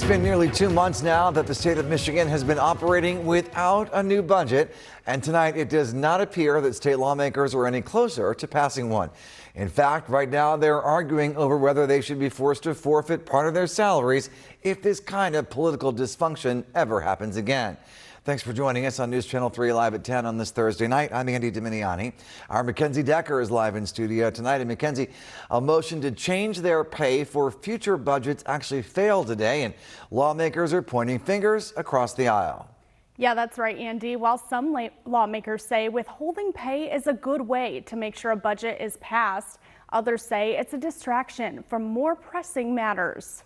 been nearly 2 months now that the state of Michigan has been operating without a new budget, and tonight it does not appear that state lawmakers are any closer to passing one. In fact, right now they're arguing over whether they should be forced to forfeit part of their salaries if this kind of political dysfunction ever happens again. Thanks for joining us on News Channel 3 live at 10 on this Thursday night. I'm Andy Dominiani. Our Mackenzie Decker is live in studio tonight. And Mackenzie, a motion to change their pay for future budgets actually failed today, and lawmakers are pointing fingers across the aisle. Yeah, that's right, Andy. While some lawmakers say withholding pay is a good way to make sure a budget is passed, others say it's a distraction from more pressing matters.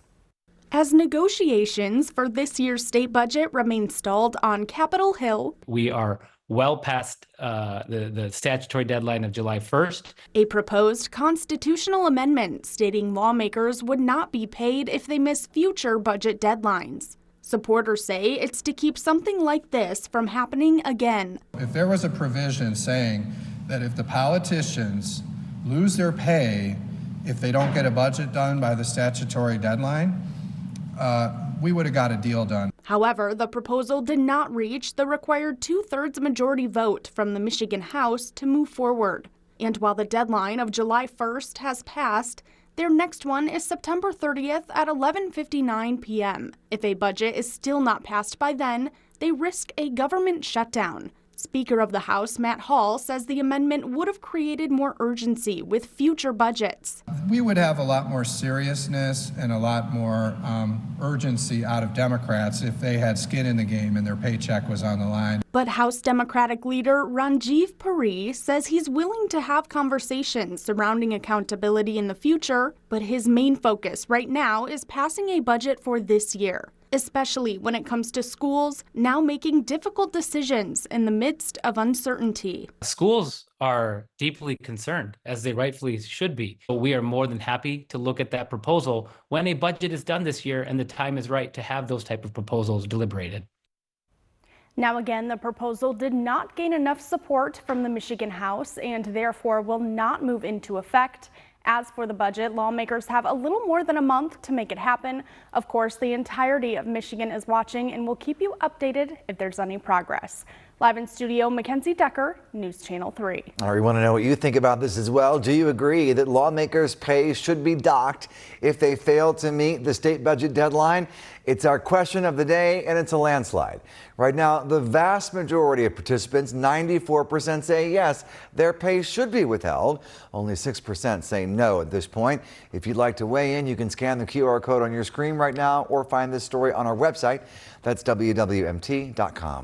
As negotiations for this year's state budget remain stalled on Capitol Hill, we are well past the statutory deadline of July 1st. A proposed constitutional amendment stating lawmakers would not be paid if they miss future budget deadlines. Supporters say it's to keep something like this from happening again. If there was a provision saying that if the politicians lose their pay if they don't get a budget done by the statutory deadline, we would have got a deal done. However, the proposal did not reach the required 2/3 majority vote from the Michigan House to move forward. And while the deadline of July 1st has passed, their next one is September 30th at 11:59 p.m. If a budget is still not passed by then, they risk a government shutdown. Speaker of the House, Matt Hall, says the amendment would have created more urgency with future budgets. We would have a lot more seriousness and a lot more urgency out of Democrats if they had skin in the game and their paycheck was on the line. But House Democratic leader Ranjiv Puri says he's willing to have conversations surrounding accountability in the future, but his main focus right now is passing a budget for this year, especially when it comes to schools now making difficult decisions in the midst of uncertainty. Schools are deeply concerned, as they rightfully should be. We are more than happy to look at that proposal when a budget is done this year and the time is right to have those type of proposals deliberated. Now again, the proposal did not gain enough support from the Michigan House and therefore will not move into effect. As for the budget, lawmakers have a little more than a month to make it happen. Of course, the entirety of Michigan is watching and will keep you updated if there's any progress. Live in studio, Mackenzie Decker, News Channel 3. All right, we want to know what you think about this as well. Do you agree that lawmakers' pay should be docked if they fail to meet the state budget deadline? It's our question of the day, and it's a landslide. Right now, the vast majority of participants, 94%, say yes, their pay should be withheld. Only 6% say no at this point. If you'd like to weigh in, you can scan the QR code on your screen right now or find this story on our website. That's WWMT.com.